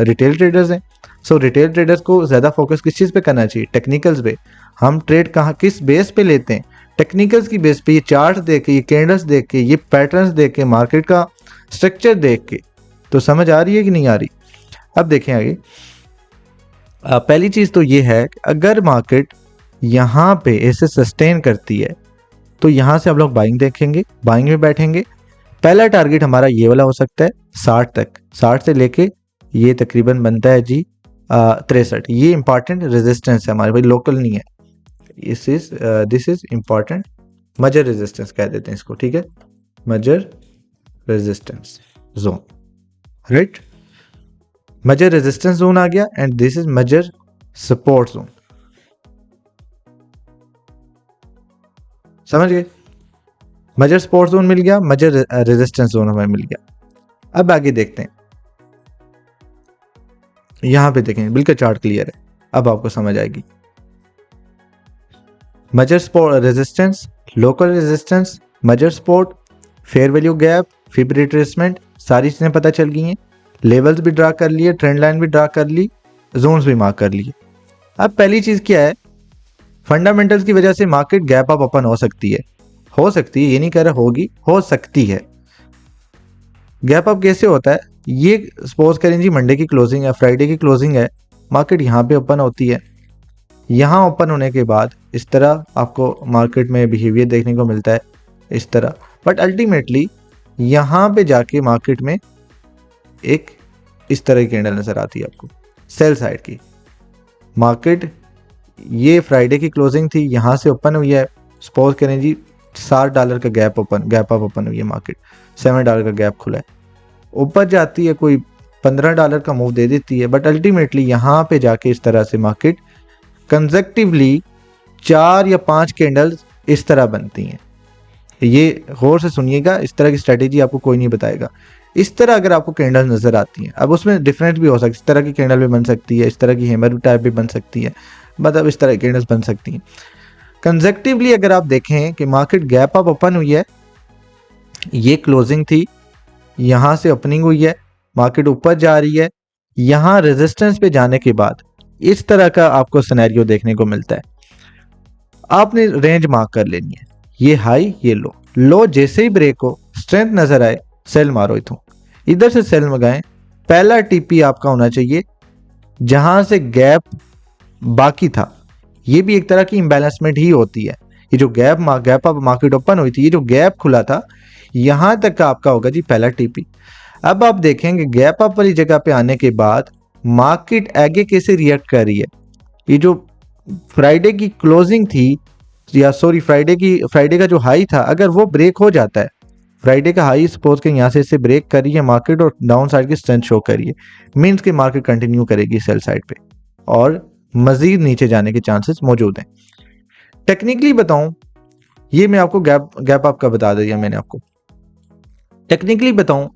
रिटेल ट्रेडर्स हैं। सो रिटेल ट्रेडर्स को ज़्यादा फोकस किस चीज़ पे करना चाहिए, टेक्निकल्स पे। हम ट्रेड कहाँ किस बेस पे लेते हैं, टेक्निकल्स की बेस पे, ये चार्ट देख के, ये कैंडल्स देख के, ये पैटर्न्स देख के, मार्केट का स्ट्रक्चर देख के। तो समझ आ रही है कि नहीं आ रही। अब देखें आगे, पहली चीज़ तो ये है कि अगर मार्केट यहाँ पे ऐसे सस्टेन करती है तो यहाँ से हम लोग बाइंग देखेंगे, बाइंग में बैठेंगे। पहला टारगेट हमारा ये वाला हो सकता है 60 तक, 60 से लेके ये तकरीबन बनता है जी 63, ये इंपॉर्टेंट रेजिस्टेंस है हमारे भाई, लोकल नहीं है, this is important major resistance कह देते हैं इसको, ठीक है, major resistance zone, right, major resistance zone आ गया and this is major support zone, समझ गए, मेजर सपोर्ट जोन मिल गया, मेजर रेजिस्टेंस जोन हमें मिल गया। अब आगे देखते हैं, यहां पे देखें बिल्कुल चार्ट क्लियर है, अब आपको समझ आएगी। Major support resistance, local resistance, major support, fair value gap, fib retracement, सारी चीजें पता चल गई हैं, लेवल्स भी ड्रा कर लिए, ट्रेंड लाइन भी ड्रा कर ली, जोन्स भी मार्क कर लिए। अब पहली चीज क्या है, फंडामेंटल्स की वजह से मार्केट गैप अप ओपन हो सकती है, हो सकती है, ये नहीं कह रहा होगी, हो सकती है। गैप अप कैसे होता है, ये सपोज करें जी मंडे की क्लोजिंग है, फ्राइडे की क्लोजिंग है, मार्केट यहाँ पे ओपन होती है, यहाँ ओपन होने के बाद इस तरह आपको मार्केट में बिहेवियर देखने को मिलता है, इस तरह, बट अल्टीमेटली यहाँ पे जाके मार्केट में एक इस तरह की कैंडल नजर आती है आपको, सेल साइड की। मार्केट ये फ्राइडे की क्लोजिंग थी, यहाँ से ओपन हुई है, सपोज करें जी $60 का गैप अप ओपन हुई है, मार्केट $7 का गैप खुला है, ऊपर जाती है, कोई $15 का मूव दे देती है, बट अल्टीमेटली यहाँ पे जाके इस तरह से मार्केट कंसेक्टिवली 4 या 5 कैंडल्स इस तरह बनती हैं। ये गौर से सुनिएगा, इस तरह की स्ट्रेटेजी आपको कोई नहीं बताएगा। इस तरह अगर आपको कैंडल नजर आती हैं, अब उसमें डिफरेंट भी हो सकती है, इस तरह की कैंडल भी बन सकती है, इस तरह की हैमर टाइप भी बन सकती है, मतलब इस तरह की कैंडल्स बन सकती हैं। कंसेक्टिवली अगर आप देखें कि मार्केट गैप अप ओपन हुई है, ये क्लोजिंग थी, यहाँ से ओपनिंग हुई है, मार्केट ऊपर जा रही है, यहाँ रेजिस्टेंस पे जाने के बाद इस तरह का आपको सिनेरियो देखने को मिलता है। आपने रेंज मार्क कर लेनी है, ये हाई ये लो, लो जैसे ही ब्रेक हो, स्ट्रेंथ नजर आए, सेल मारो, इधर से सेल मंगाएं। पहला टीपी आपका होना चाहिए जहां से गैप बाकी था, ये भी एक तरह की इम्बैलेंसमेंट ही होती है, ये जो गैप अप मार्केट ओपन हुई थी, ये जो गैप खुला था, यहां तक का आपका होगा जी पहला टीपी। अब आप देखेंगे गैप अप वाली जगह पे आने के बाद मार्केट आगे कैसे रिएक्ट कर रही है। ये जो फ्राइडे की क्लोजिंग थी, या सॉरी फ्राइडे का जो हाई था, अगर वो ब्रेक हो जाता है, फ्राइडे का हाई सपोज के यहाँ से इसे ब्रेक करी है मार्केट और डाउन साइड की स्ट्रेंथ शो करिए, मीन्स कि मार्केट कंटिन्यू करेगी सेल साइड पे और मजीद नीचे जाने के चांसेस मौजूद हैं। टेक्निकली बताऊं ये मैं आपको गैप अप का बता दिया मैंने आपको। टेक्निकली बताऊं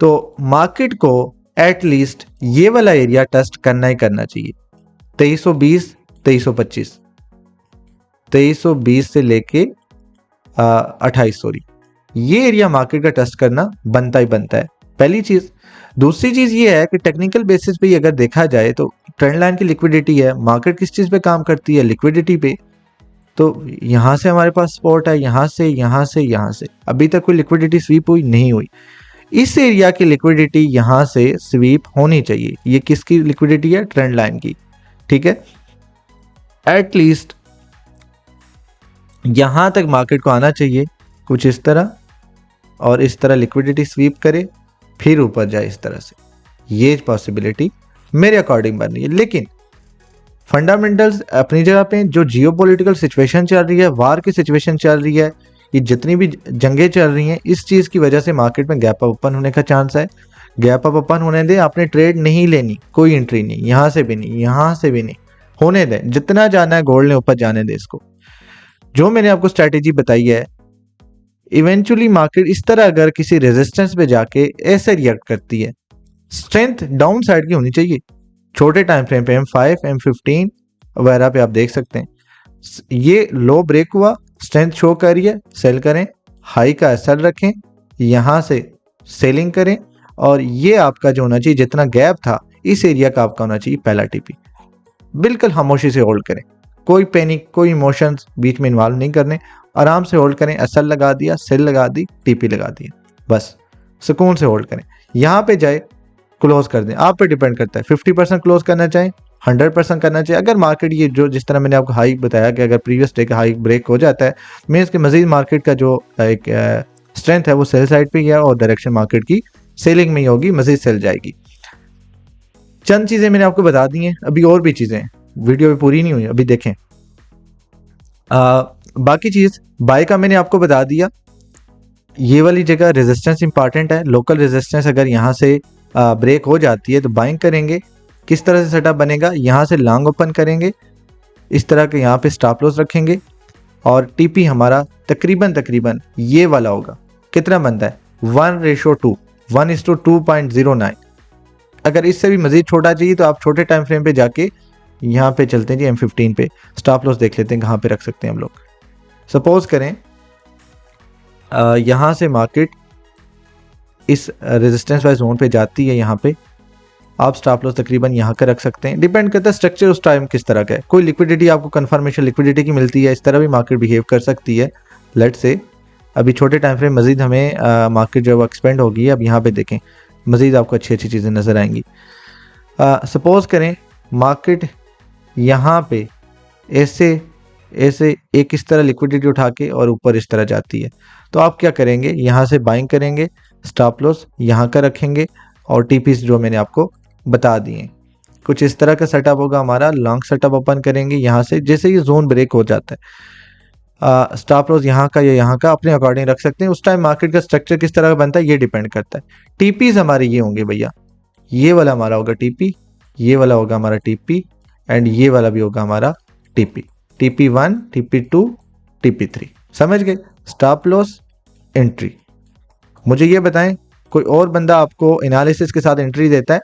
तो मार्केट को एटलीस्ट ये वाला एरिया टेस्ट करना ही करना चाहिए, 2320 2325, 2320 से लेके 28, सॉरी, ये एरिया मार्केट का टेस्ट करना बनता ही बनता है, पहली चीज। दूसरी चीज ये है कि टेक्निकल बेसिस पे अगर देखा जाए तो ट्रेंड लाइन की लिक्विडिटी है, मार्केट किस चीज पे काम करती है, लिक्विडिटी पे। तो यहां से हमारे पास सपोर्ट है, यहां से यहां से यहां से, अभी तक कोई लिक्विडिटी स्वीप हुई नहीं हुई। इस एरिया की लिक्विडिटी यहां से स्वीप होनी चाहिए। ये किसकी लिक्विडिटी है? ट्रेंड लाइन की, ठीक है। एटलीस्ट यहां तक मार्केट को आना चाहिए कुछ इस तरह, और इस तरह लिक्विडिटी स्वीप करे, फिर ऊपर जाए इस तरह से। ये पॉसिबिलिटी मेरे अकॉर्डिंग बन रही है। लेकिन फंडामेंटल्स अपनी जगह पे, जो जियोपॉलिटिकल सिचुएशन चल रही है, वार की सिचुएशन चल रही है, ये जितनी भी जंगें चल रही हैं, इस चीज़ की वजह से मार्केट में गैप अप ओपन होने का चांस है। गैप अप ओपन होने दें, आपने ट्रेड नहीं लेनी, कोई एंट्री नहीं, यहाँ से भी नहीं, यहाँ से भी नहीं, होने दें। जितना जाना है गोल्ड ने ऊपर जाने दें इसको। जो मैंने आपको स्ट्रैटेजी बताई है, इवेंचुअली मार्केट इस तरह अगर किसी रेजिस्टेंस पे जाके ऐसे रिएक्ट करती है, स्ट्रेंथ डाउन साइड की होनी चाहिए। छोटे टाइम फ्रेम पे M5 M15 वगैरह पे आप देख सकते हैं, ये लो ब्रेक हुआ, स्ट्रेंथ शो कर रही है, सेल करें, हाई का एसएल रखें, यहां से सेलिंग करें, और ये आपका जो होना चाहिए, जितना गैप था इस एरिया का आपका होना चाहिए पहला टीपी। बिल्कुल खामोशी से होल्ड करें, कोई पैनिक, कोई इमोशंस बीच में इन्वॉल्व नहीं करने, आराम से होल्ड करें। एसएल लगा दिया, सेल लगा दी, टीपी लगा दिया, बस सुकून से होल्ड करें। यहाँ पे जाए क्लोज कर दें, आप पे डिपेंड करता है, 50% क्लोज करना चाहें, 100% करना चाहिए। अगर मार्केट ये जो जिस तरह मैंने आपको हाई बताया कि अगर प्रीवियस डे का हाई ब्रेक हो जाता है, मैं इसके मजीद मार्केट का जो एक स्ट्रेंथ है वो सेल साइड पे ही है, और डायरेक्शन मार्केट की सेलिंग में ही होगी, मजीद सेल जाएगी। चंद चीजें मैंने आपको बता दी हैं, अभी और भी चीजें हैं, वीडियो भी पूरी नहीं हुई, अभी देखें। बाकी चीज बाय का मैंने आपको बता दिया। ये वाली जगह रेजिस्टेंस इंपॉर्टेंट है, लोकल रेजिस्टेंस अगर यहाँ से ब्रेक हो जाती है तो बाइंग करेंगे। किस तरह से सेटअप बनेगा? यहाँ से लॉन्ग ओपन करेंगे, इस तरह के यहाँ पे स्टॉप लॉस रखेंगे, और टीपी हमारा तकरीबन ये वाला होगा। कितना बनता है? 1:2, 1:2.09। अगर इससे भी मजीद छोटा चाहिए तो आप छोटे टाइम फ्रेम पे जाके यहाँ पे चलते हैं जी, M15 पे स्टॉप लॉस देख लेते हैं कहाँ पे रख सकते हैं हम लोग। सपोज करें यहाँ से मार्केट इस रेजिस्टेंस वाइज जोन पे जाती है, यहाँ पे आप स्टॉप लॉस तकरीबन यहाँ का रख सकते हैं। डिपेंड करता है स्ट्रक्चर उस टाइम किस तरह का है। कोई लिक्विडिटी आपको कंफर्मेशन लिक्विडिटी की मिलती है, इस तरह भी मार्केट बिहेव कर सकती है। लेट से अभी छोटे टाइम फ्रेम मजीद हमें मार्केट जो है एक्सपेंड होगी, अब यहाँ पे देखें मजीद आपको अच्छी अच्छी चीज़ें नज़र आएंगी। सपोज करें मार्केट यहाँ पे ऐसे एक इस तरह लिक्विडिटी उठा के और ऊपर इस तरह जाती है, तो आप क्या करेंगे? यहाँ से बाइंग करेंगे, स्टॉप लॉस यहाँ का रखेंगे, और टीपीस जो मैंने आपको बता दिए। कुछ इस तरह का सेटअप होगा हमारा। लॉन्ग सेटअप ओपन करेंगे यहाँ से, जैसे ये जोन ब्रेक हो जाता है, स्टॉप लॉस यहाँ का या यहाँ का अपने अकॉर्डिंग रख सकते हैं। उस टाइम मार्केट का स्ट्रक्चर किस तरह का बनता है ये डिपेंड करता है। टीपीज हमारे ये होंगे भैया, ये वाला हमारा होगा टीपी, ये वाला होगा हमारा टीपी, एंड ये वाला भी होगा हमारा टीपी। TP1, TP2, TP3, समझ गए? Stop loss, entry. मुझे ये बताएं, कोई और बंदा आपको एनालिसिस के साथ एंट्री देता है?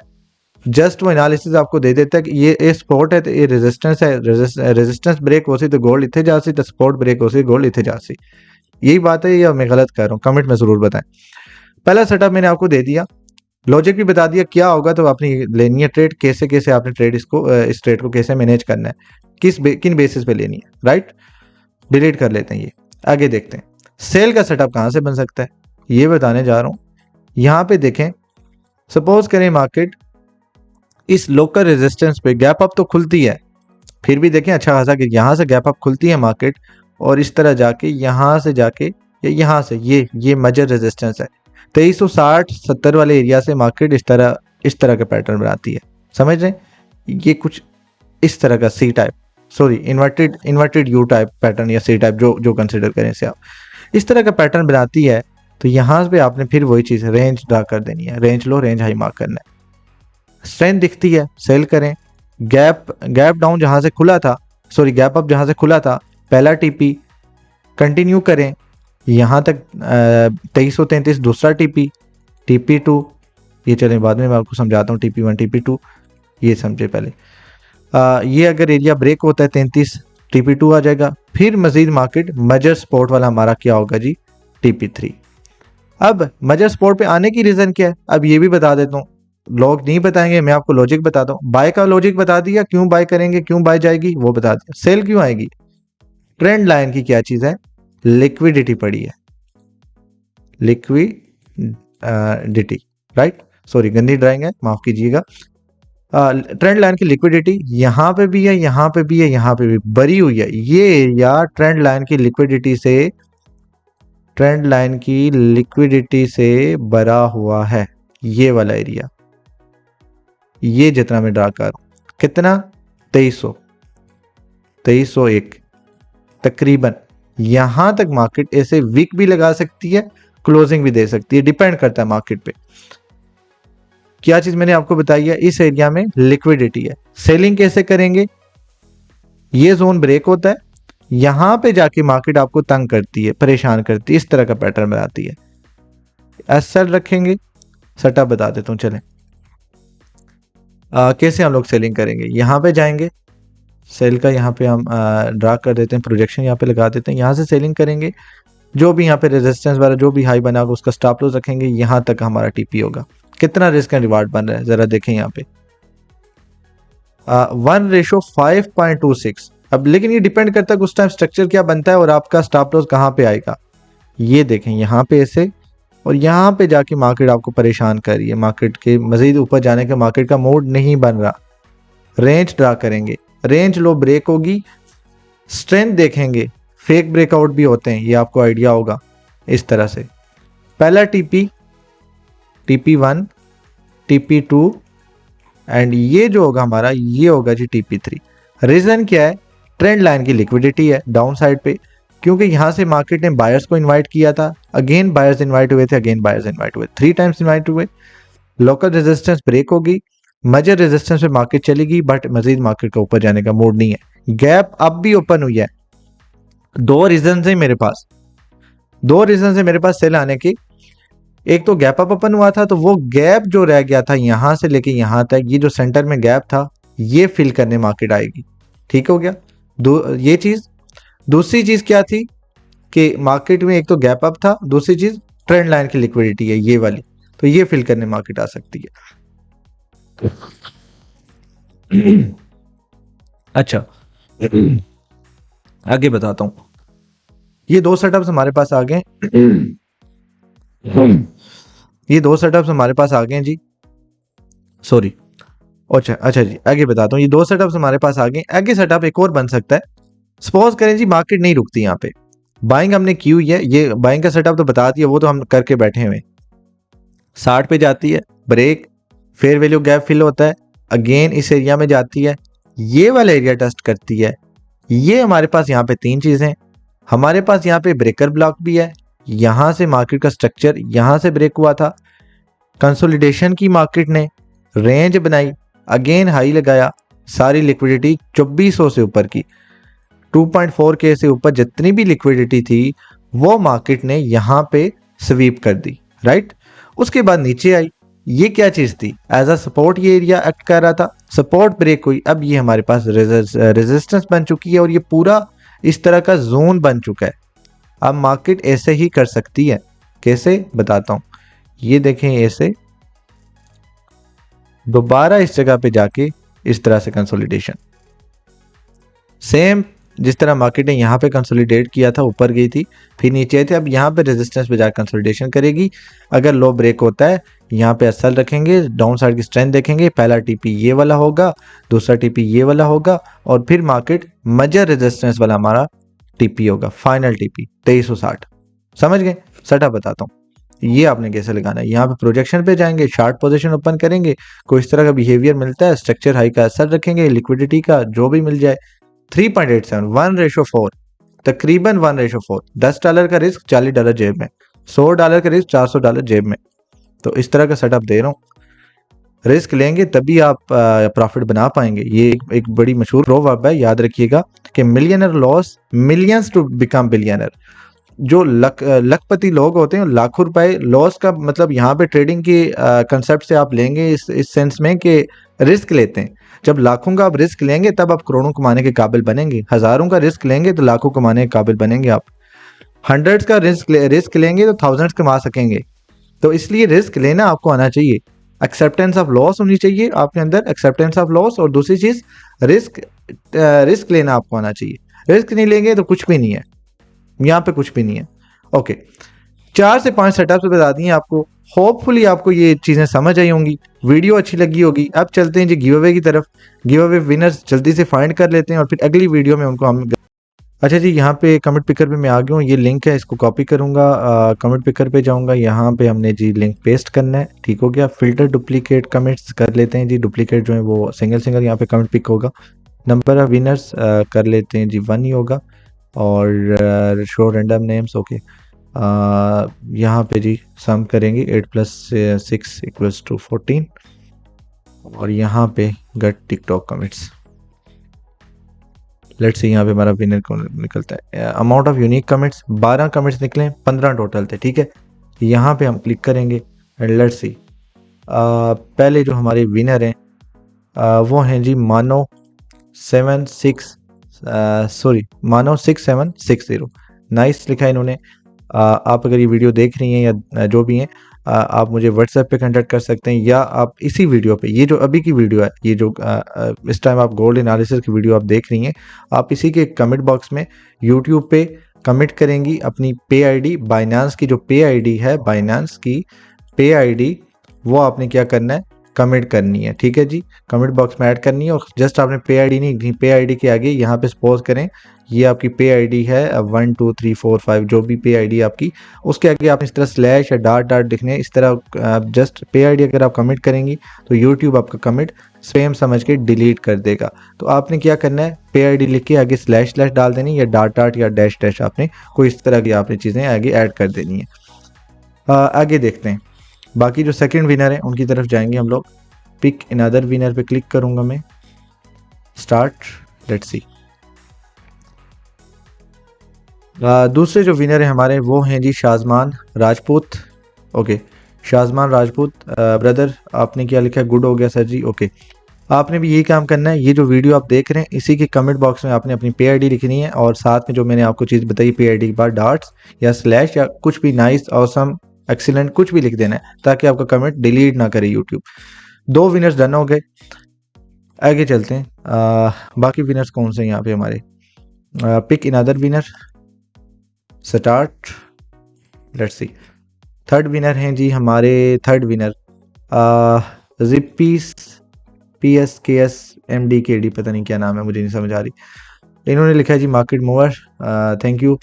जस्ट वो एनालिसिस आपको दे देता है कि ये सपोर्ट है तो ये रेजिस्टेंस है, रेजिस्टेंस ब्रेक हो सी तो गोल्ड इतने जा सी, तो सपोर्ट ब्रेक हो सी गोल्ड इतने जा सी। यही बात है या मैं गलत कर रहा हूँ? कमेंट में जरूर बताएं। पहला सेटअप मैंने आपको दे दिया, लॉजिक भी बता दिया क्या होगा, तो अपनी लेनी है ट्रेड, कैसे कैसे आपने ट्रेड इस ट्रेड को कैसे मैनेज करना है, किन बेसिस पे लेनी है, राइट। डिलीट कर लेते हैं ये, आगे देखते हैं सेल का सेटअप कहाँ से बन सकता है, ये बताने जा रहा हूँ। यहाँ पे देखें, सपोज करें मार्केट इस लोकल रेजिस्टेंस पे गैप अप तो खुलती है, फिर भी देखें अच्छा खासा कि यहाँ से गैप अप खुलती है मार्केट, और इस तरह जाके यहाँ से जाके या यहाँ से ये मेजर रेजिस्टेंस है 2360-70 वाले एरिया से मार्केट इस तरह का पैटर्न बनाती है। समझ रहे हैं? ये कुछ इस तरह का C type, sorry inverted U type pattern या सी टाइप, जो कंसिडर करें इसे आप, इस तरह का पैटर्न बनाती है। तो यहाँ पे आपने फिर वही चीज़ रेंज ड्रा कर देनी है, रेंज लो रेंज हाई मार्क करना है। स्ट्रेंथ दिखती है, सेल करें। गैप डाउन जहाँ से खुला था, सॉरी गैप अप जहाँ से खुला था, पहला टीपी कंटिन्यू करें यहाँ तक 2333 दूसरा TP2, ये चलें बाद में मैं आपको समझाता हूँ। TP1 TP2 ये समझे पहले। ये अगर एरिया ब्रेक होता है 33, TP2 आ जाएगा। फिर मजीद मार्केट मेजर सपोर्ट वाला हमारा क्या होगा जी, TP3। अब मेजर सपोर्ट पे आने की रीजन क्या है, अब ये भी बता देता हूँ। लोग नहीं बताएंगे, मैं आपको लॉजिक बताता हूँ। बाय का लॉजिक बता दिया, क्यों बाय करेंगे, क्यों बाय जाएगी वो बता दिया। सेल क्यों आएगी, ट्रेंड लाइन की क्या चीज है, लिक्विडिटी पड़ी है, लिक्विडिटी, राइट, सॉरी गंदी ड्राइंग है, माफ कीजिएगा। ट्रेंड लाइन की लिक्विडिटी यहाँ पे भी है, यहाँ पे भी है, यहाँ पे भी भरी हुई है। ये एरिया ट्रेंड लाइन की लिक्विडिटी से भरा हुआ है, ये वाला एरिया, ये जितना मैं ड्रा कर रहा हूं, कितना 2301 तकरीबन। यहां तक मार्केट ऐसे वीक भी लगा सकती है, क्लोजिंग भी दे सकती है, डिपेंड करता है मार्केट पे। क्या चीज मैंने आपको बताई है, इस एरिया में लिक्विडिटी है। सेलिंग कैसे करेंगे, ये जोन ब्रेक होता है, यहां पे जाके मार्केट आपको तंग करती है, परेशान करती है, इस तरह का पैटर्न बनाती है। एसएल रखेंगे, सेटअप बता देता हूं, चलें। कैसे हम लोग सेलिंग करेंगे, यहां पे जाएंगे, सेल का यहाँ पे हम ड्रा कर देते हैं, प्रोजेक्शन यहाँ पे लगा देते हैं, यहाँ से सेलिंग करेंगे। जो भी यहाँ पे रेजिस्टेंस वाला जो भी हाई बना होगा उसका स्टॉप लॉस रखेंगे, यहाँ तक हमारा टीपी होगा। कितना रिस्क एंड रिवार्ड बन रहा है जरा देखें यहाँ पे, 1:5.26। अब लेकिन ये डिपेंड करता है उस टाइम स्ट्रक्चर क्या बनता है और आपका स्टॉप लॉस कहाँ पे आएगा। ये देखें यहाँ पे ऐसे, और यहाँ पे जाके मार्केट आपको परेशान कर रही है, मार्केट के मजीद ऊपर जाने का मार्केट का मोड नहीं बन रहा। रेंज ड्रा करेंगे, रेंज लो ब्रेक होगी, स्ट्रेंथ देखेंगे, फेक ब्रेकआउट भी होते हैं, ये आपको आइडिया होगा। इस तरह से पहला TP1 TP2 एंड ये जो होगा हमारा, ये होगा जी TP3। रीजन क्या है, ट्रेंड लाइन की लिक्विडिटी है डाउन साइड पे, क्योंकि यहां से मार्केट ने बायर्स को इनवाइट किया था, अगेन बायर्स इनवाइट हुए थे, अगेन बायर्स इनवाइट हुए, 3 टाइम्स इनवाइट हुए। लोकल रेजिस्टेंस ब्रेक होगी, मेजर रेजिस्टेंस पे मार्केट चलेगी, बट मजीद मार्केट का ऊपर जाने का मूड नहीं है। गैप अब भी ओपन हुई है, दो रीजन है मेरे पास, सेल आने की। एक तो गैप अप ओपन हुआ था, तो वो गैप जो रह गया था यहां से लेके यहां तक, ये जो सेंटर में गैप था, ये फिल करने मार्केट आएगी। ठीक हो गया, ये चीज। दूसरी चीज क्या थी कि मार्केट में एक तो गैप अप था, दूसरी चीज ट्रेंड लाइन की लिक्विडिटी है ये वाली, तो ये फिल करने मार्केट आ सकती है। अच्छा आगे बताता हूं, ये दो सेटअप्स हमारे पास आ गए, ये दो सेटअप्स हमारे पास आ गए जी, सॉरी, अच्छा जी आगे बताता हूँ। ये दो सेटअप्स हमारे पास आ गए, आगे सेटअप एक और बन सकता है। सपोज करें जी मार्केट नहीं रुकती, यहाँ पे बाइंग हमने की हुई है, ये बाइंग का सेटअप तो बता दिया, वो तो हम करके बैठे हुए। 60 पे जाती है, break, fair value gap fill होता है, अगेन इस एरिया में जाती है, ये वाला एरिया टेस्ट करती है। ये हमारे पास यहाँ पे 3 चीजें, हमारे पास यहाँ पे ब्रेकर ब्लॉक भी है, यहां से मार्केट का स्ट्रक्चर यहां से ब्रेक हुआ था, कंसोलिडेशन की मार्केट ने, रेंज बनाई, अगेन हाई लगाया, सारी लिक्विडिटी 2400 से ऊपर की, 2.4K से ऊपर जितनी भी लिक्विडिटी थी वो मार्केट ने यहां पे स्वीप कर दी, राइट। उसके बाद नीचे आई, ये क्या चीज थी, एज अ सपोर्ट ये एरिया एक्ट कर रहा था, सपोर्ट ब्रेक हुई, अब ये हमारे पास रेजिस्टेंस बन चुकी है और ये पूरा इस तरह का जोन बन चुका है। अब मार्केट ऐसे ही कर सकती है, कैसे बताता हूं, ये देखें, ऐसे दोबारा इस जगह पे जाके इस तरह से कंसोलिडेशन, सेम जिस तरह मार्केट ने यहाँ पे कंसोलिडेट किया था, ऊपर गई थी फिर नीचे थे, अब यहाँ पे रेजिस्टेंस पे जाकर कंसोलिडेशन करेगी। अगर लो ब्रेक होता है यहाँ पे एसएल रखेंगे, डाउन साइड की स्ट्रेंथ देखेंगे, पहला टीपी ये वाला होगा, दूसरा टीपी ये वाला होगा, और फिर मार्केट मेजर रेजिस्टेंस वाला हमारा टीपी होगा, फाइनल टीपी 2360। समझ गए, सेटअप बताता हूँ ये आपने कैसे लगाना है। यहाँ पे प्रोजेक्शन पे जाएंगे, शार्ट पोजीशन ओपन करेंगे, कोई इस तरह का बिहेवियर मिलता है, स्ट्रक्चर हाई का एसएल रखेंगे, लिक्विडिटी का जो भी मिल जाए, 3.87 1:4, तकरीबन 1:4, $10 का रिस्क, $40 जेब में, $100 का रिस्क, $400 जेब में। तो इस तरह का सेटअप दे रहा हूँ। रिस्क लेंगे तभी आप प्रॉफिट बना पाएंगे। ये एक बड़ी मशहूर प्रोवर्ब है, याद रखिएगा कि millionaire lose millions to become billionaire. जो लखपति लोग होते हैं लाखों रुपए लॉस का मतलब यहाँ पे ट्रेडिंग की कंसेप्ट से आप लेंगे इस सेंस में कि रिस्क लेते हैं। जब लाखों का आप रिस्क लेंगे तब आप करोड़ों कमाने के काबिल बनेंगे। हजारों का रिस्क लेंगे तो लाखों कमाने के काबिल बनेंगे आप। हंड्रेड्स का रिस्क लेंगे तो थाउजेंड्स कमा सकेंगे। तो इसलिए रिस्क लेना आपको आना चाहिए। एक्सेप्टेंस ऑफ लॉस होनी चाहिए आपके अंदर, एक्सेप्टेंस ऑफ लॉस। और दूसरी चीज रिस्क लेना आपको आना चाहिए। रिस्क नहीं लेंगे तो कुछ भी नहीं है, यहाँ पे कुछ भी नहीं है। ओके, 4 से 5 सेटअप्स बता दिए आपको। होपफुली आपको ये चीज़ें समझ आई होंगी, वीडियो अच्छी लगी होगी। अब चलते हैं जी गिव अवे की तरफ। गिव अवे विनर्स जल्दी से फाइंड कर लेते हैं और फिर अगली वीडियो में उनको हम। अच्छा जी, यहाँ पे कमेंट पिकर पे मैं आ गया हूँ। ये लिंक है, इसको कॉपी करूँगा, कमेंट पिकर पे जाऊँगा। यहाँ पे हमने जी लिंक पेस्ट करना है, ठीक हो गया। फिल्टर डुप्लीकेट कमेंट्स कर लेते हैं जी। डुप्लीकेट जो है वो सिंगल सिंगल यहाँ पे कमेंट पिक होगा। नंबर ऑफ विनर्स कर लेते हैं जी 1 ही होगा। और शो रैंडम नेम्स, ओके। यहाँ पे जी सम करेंगे 8 + 6 = 14। और यहाँ पे गट टिकटॉक कमेंट्स। लेट्स सी यहाँ पे हमारा विनर कौन निकलता है। Amount of unique comments 12 comments निकले, 15 टोटल थे, ठीक है। यहाँ पे हम क्लिक करेंगे एंड लेट्स सी। पहले जो हमारे विनर हैं वो हैं जी मानो 6760। नाइस लिखा है इन्होंने। आप अगर ये वीडियो देख रही हैं या जो भी हैं, आप मुझे व्हाट्सएप पे कांटेक्ट कर सकते हैं, या आप इसी वीडियो पे, ये जो अभी की वीडियो है, ये जो इस टाइम आप गोल्ड एनालिसिस की वीडियो आप देख रही हैं, आप इसी के कमेंट बॉक्स में यूट्यूब पे कमेंट करेंगी अपनी पे आईडी। बाइनांस की जो पे आईडी है, बाइनांस की पे आईडी, वो आपने क्या करना है, कमेंट करनी है, ठीक है जी। कमेंट बॉक्स में ऐड करनी है और जस्ट आपने पे आईडी नहीं, पे आईडी के आगे यहाँ पे सपोज करें ये आपकी पे आईडी है 1 2 3 4 5, जो भी पे आईडी आपकी, उसके आगे आप इस तरह स्लैश या डॉट डॉट लिखने, इस तरह जस्ट पे आईडी अगर आप कमेंट करेंगी तो यूट्यूब आपका कमेंट स्पैम समझ के डिलीट कर देगा। तो आपने क्या करना है, पे आईडी लिख के आगे स्लैश स्लैश डाल देनी, या डॉट डॉट या डैश डैश, आपने कोई इस तरह की आपने चीज़ें आगे ऐड कर देनी है। आगे देखते हैं बाकी जो सेकंड विनर है उनकी तरफ जाएंगे हम लोग। पिक अनदर विनर पे क्लिक करूंगा मैं, स्टार्ट, लेट्स सी। दूसरे जो विनर है हमारे वो हैं जी शाजमान राजपूत। ओके, शाजमान राजपूत ब्रदर, आपने क्या लिखा है, गुड हो गया सर जी। ओके, आपने भी यही काम करना है। ये जो वीडियो आप देख रहे हैं इसी के कमेंट बॉक्स में आपने अपनी पे आईडी लिखनी है, और साथ में जो मैंने आपको चीज़ बताई पे आईडी के बाद डॉट्स या स्लैश या कुछ भी नाइस, ऑसम, एक्सीलेंट कुछ भी लिख देना है, ताकि आपका कमेंट डिलीट ना करे यूट्यूब। 2 विनर्स डन हो गए। आगे चलते हैं। बाकी विनर्स कौन से हैं यहाँ पे हमारे। Pick another winner, start, let's see. Third winner हैं जी हमारे, थर्ड विनर जिप्पीस PSKSMDKD, पता नहीं क्या नाम है, मुझे नहीं समझ आ रही। इन्होंने लिखा है जी market mover, thank you.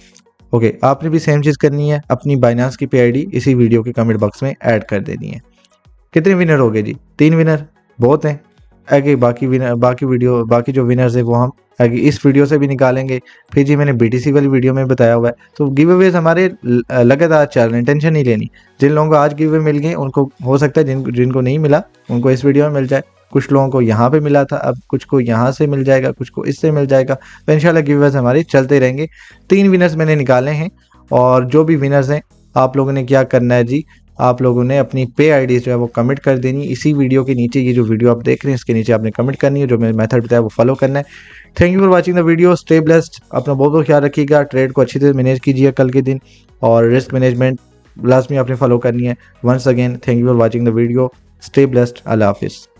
Okay, आपने भी सेम चीज़ करनी है, अपनी बाइनांस की पे आईडी इसी वीडियो के कमेंट बॉक्स में ऐड कर देनी है। कितने विनर हो गए जी, 3 विनर, बहुत हैं। आगे बाकी विनर, बाकी जो विनर्स है वो हम आगे इस वीडियो से भी निकालेंगे। फिर जी मैंने BTC वाली वीडियो में बताया हुआ है। तो गिव अवेज हमारे लगातार चल रहे हैं, टेंशन नहीं लेनी। जिन लोगों को आज गिव अवे मिल गए उनको हो सकता है जिनको नहीं मिला उनको इस वीडियो में मिल जाए। कुछ लोगों को यहाँ पे मिला था, अब कुछ को यहाँ से मिल जाएगा, कुछ को इससे मिल जाएगा। तो इंशाल्लाह गिव अवेज हमारे चलते रहेंगे। 3 विनर्स मैंने निकाले हैं, और जो भी विनर्स हैं आप लोगों ने क्या करना है जी, आप लोगों ने अपनी पे आईडी जो है वो कमेंट कर देनी इसी वीडियो के नीचे। ये जो वीडियो आप देख रहे हैं इसके नीचे आपने कमेंट करनी है, जो मैंने मेथड बताया वो फॉलो करना है। Thank you for watching the video, stay blessed, अपना बहुत ख्याल रखिएगा, ट्रेड को अच्छी तरह मैनेज कीजिए कल के दिन, और रिस्क मैनेजमेंट लाजमी आपने फॉलो करनी है। Once again thank you for watching the video, stay blessed, अल्लाह हाफिज़।